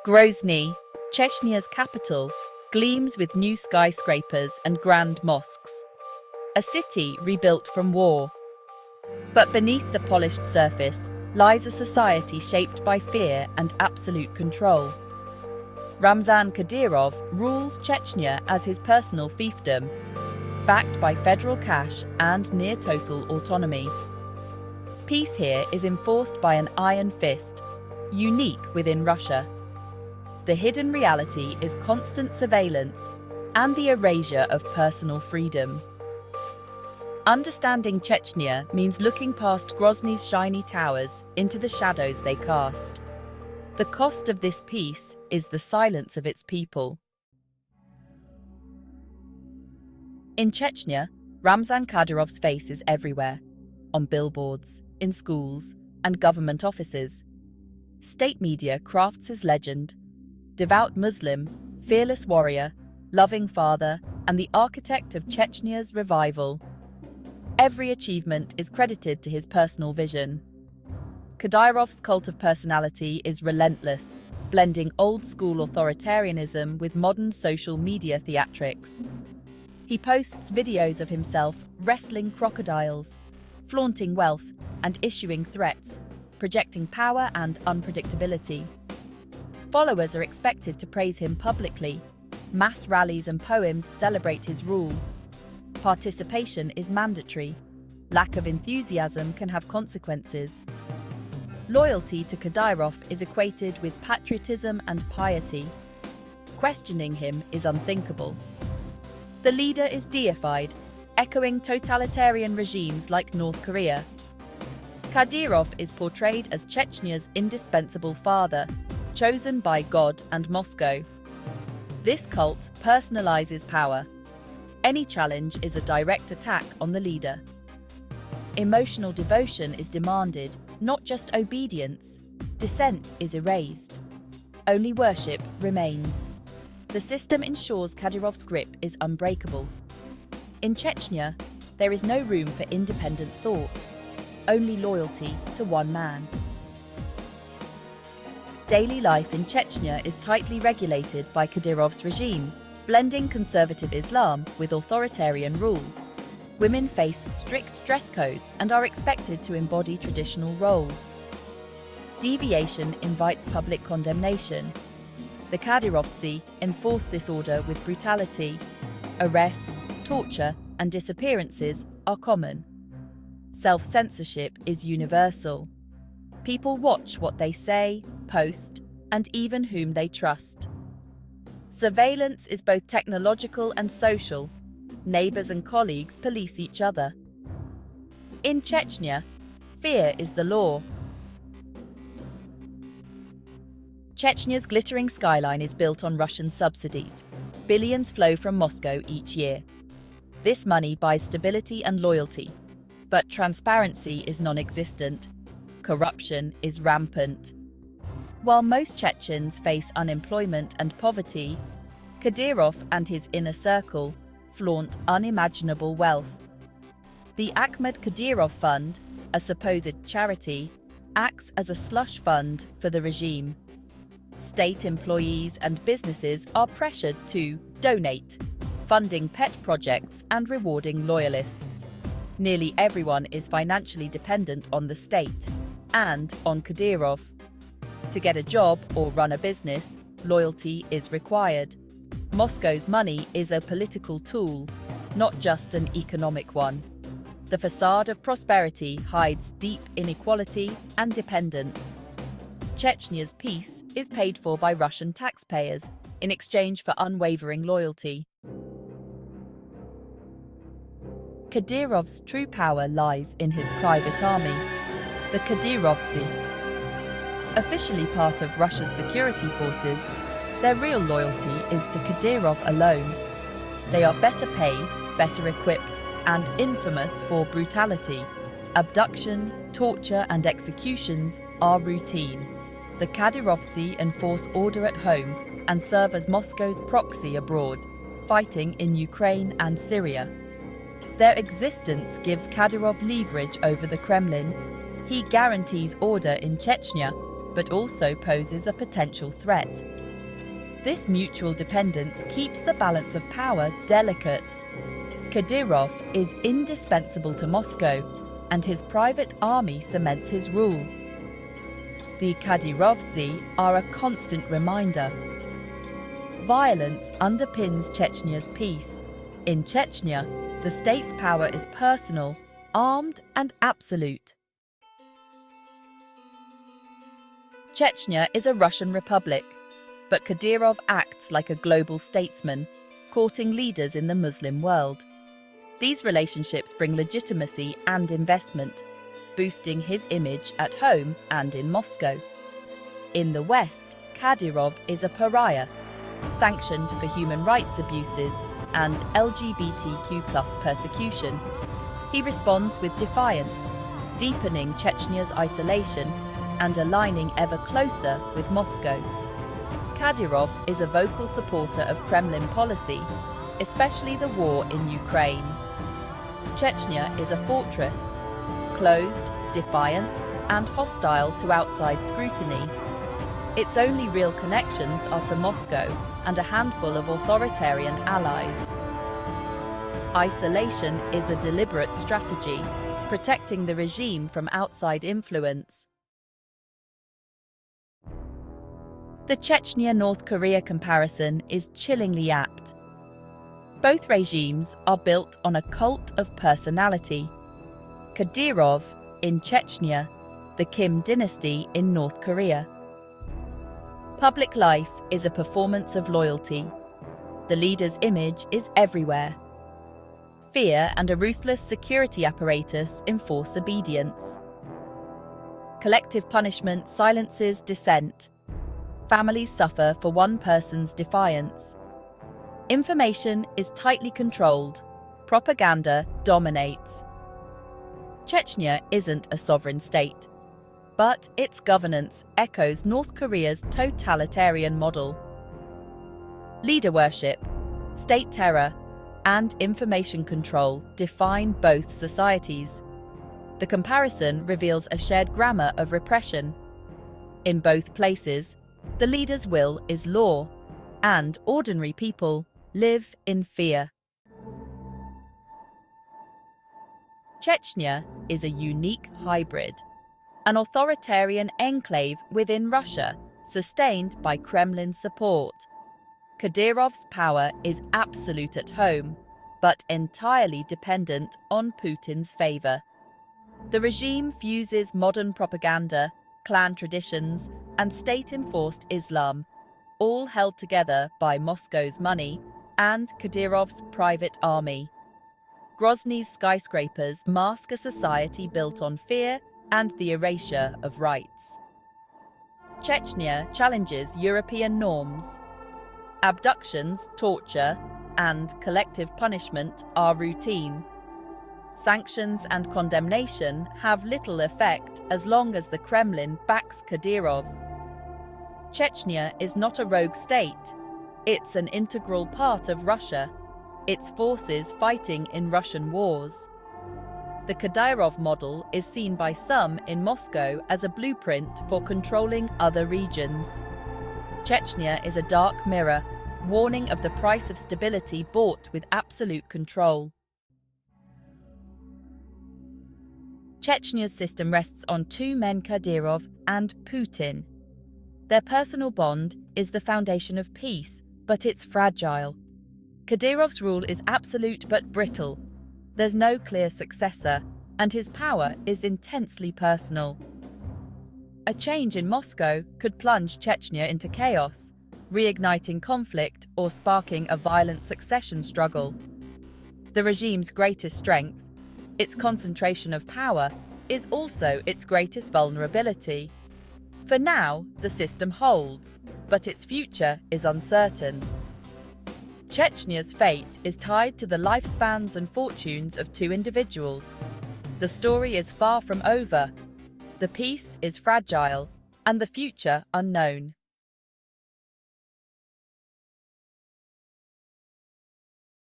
Grozny, Chechnya's capital, gleams with new skyscrapers and grand mosques. A city rebuilt from war. But beneath the polished surface lies a society shaped by fear and absolute control. Ramzan Kadyrov rules Chechnya as his personal fiefdom, backed by federal cash and near-total autonomy. Peace here is enforced by an iron fist, unique within Russia. The hidden reality is constant surveillance and the erasure of personal freedom. Understanding Chechnya means looking past Grozny's shiny towers into the shadows they cast. The cost of this peace is the silence of its people. In Chechnya, Ramzan Kadyrov's face is everywhere, on billboards, in schools, and government offices. State media crafts his legend: devout Muslim, fearless warrior, loving father, and the architect of Chechnya's revival. Every achievement is credited to his personal vision. Kadyrov's cult of personality is relentless, blending old-school authoritarianism with modern social media theatrics. He posts videos of himself wrestling crocodiles, flaunting wealth, and issuing threats, projecting power and unpredictability. Followers are expected to praise him publicly. Mass rallies and poems celebrate his rule. Participation is mandatory. Lack of enthusiasm can have consequences. Loyalty to Kadyrov is equated with patriotism and piety. Questioning him is unthinkable. The leader is deified, echoing totalitarian regimes like North Korea. Kadyrov is portrayed as Chechnya's indispensable father, chosen by God and Moscow. This cult personalizes power. Any challenge is a direct attack on the leader. Emotional devotion is demanded, not just obedience. Dissent is erased. Only worship remains. The system ensures Kadyrov's grip is unbreakable. In Chechnya, there is no room for independent thought, only loyalty to one man. Daily life in Chechnya is tightly regulated by Kadyrov's regime, blending conservative Islam with authoritarian rule. Women face strict dress codes and are expected to embody traditional roles. Deviation invites public condemnation. The Kadyrovtsi enforce this order with brutality. Arrests, torture, and disappearances are common. Self-censorship is universal. People watch what they say, post, and even whom they trust. Surveillance is both technological and social. Neighbors and colleagues police each other. In Chechnya, fear is the law. Chechnya's glittering skyline is built on Russian subsidies. Billions flow from Moscow each year. This money buys stability and loyalty. But transparency is non-existent. Corruption is rampant. While most Chechens face unemployment and poverty, Kadyrov and his inner circle flaunt unimaginable wealth. The Ahmed Kadyrov Fund, a supposed charity, acts as a slush fund for the regime. State employees and businesses are pressured to donate, funding pet projects and rewarding loyalists. Nearly everyone is financially dependent on the state and on Kadyrov. To get a job or run a business, loyalty is required. Moscow's money is a political tool, not just an economic one. The facade of prosperity hides deep inequality and dependence. Chechnya's peace is paid for by Russian taxpayers in exchange for unwavering loyalty. Kadyrov's true power lies in his private army, the Kadyrovtsi. Officially part of Russia's security forces, their real loyalty is to Kadyrov alone. They are better paid, better equipped, and infamous for brutality. Abduction, torture, and executions are routine. The Kadyrovtsi enforce order at home and serve as Moscow's proxy abroad, fighting in Ukraine and Syria. Their existence gives Kadyrov leverage over the Kremlin. He guarantees order in Chechnya, but also poses a potential threat. This mutual dependence keeps the balance of power delicate. Kadyrov is indispensable to Moscow, and his private army cements his rule. The Kadyrovtsi are a constant reminder. Violence underpins Chechnya's peace. In Chechnya, the state's power is personal, armed, and absolute. Chechnya is a Russian republic, but Kadyrov acts like a global statesman, courting leaders in the Muslim world. These relationships bring legitimacy and investment, boosting his image at home and in Moscow. In the West, Kadyrov is a pariah, sanctioned for human rights abuses and LGBTQ+ persecution. He responds with defiance, deepening Chechnya's isolation and aligning ever closer with Moscow. Kadyrov is a vocal supporter of Kremlin policy, especially the war in Ukraine. Chechnya is a fortress, closed, defiant, and hostile to outside scrutiny. Its only real connections are to Moscow and a handful of authoritarian allies. Isolation is a deliberate strategy, protecting the regime from outside influence. The Chechnya-North Korea comparison is chillingly apt. Both regimes are built on a cult of personality. Kadyrov in Chechnya, the Kim dynasty in North Korea. Public life is a performance of loyalty. The leader's image is everywhere. Fear and a ruthless security apparatus enforce obedience. Collective punishment silences dissent. Families suffer for one person's defiance. Information is tightly controlled. Propaganda dominates. Chechnya isn't a sovereign state, but its governance echoes North Korea's totalitarian model. Leader worship, state terror, and information control define both societies. The comparison reveals a shared grammar of repression. In both places, the leader's will is law, and ordinary people live in fear. Chechnya is a unique hybrid, an authoritarian enclave within Russia, sustained by Kremlin support. Kadyrov's power is absolute at home, but entirely dependent on Putin's favor. The regime fuses modern propaganda, clan traditions, and state-enforced Islam, all held together by Moscow's money and Kadyrov's private army. Grozny's skyscrapers mask a society built on fear and the erasure of rights. Chechnya challenges European norms. Abductions, torture, and collective punishment are routine. Sanctions and condemnation have little effect as long as the Kremlin backs Kadyrov. Chechnya is not a rogue state. It's an integral part of Russia, its forces fighting in Russian wars. The Kadyrov model is seen by some in Moscow as a blueprint for controlling other regions. Chechnya is a dark mirror, warning of the price of stability bought with absolute control. Chechnya's system rests on two men, Kadyrov and Putin. Their personal bond is the foundation of peace, but it's fragile. Kadyrov's rule is absolute but brittle. There's no clear successor, and his power is intensely personal. A change in Moscow could plunge Chechnya into chaos, reigniting conflict or sparking a violent succession struggle. The regime's greatest strength, its concentration of power, is also its greatest vulnerability. For now, the system holds, but its future is uncertain. Chechnya's fate is tied to the lifespans and fortunes of two individuals. The story is far from over. The peace is fragile, and the future unknown.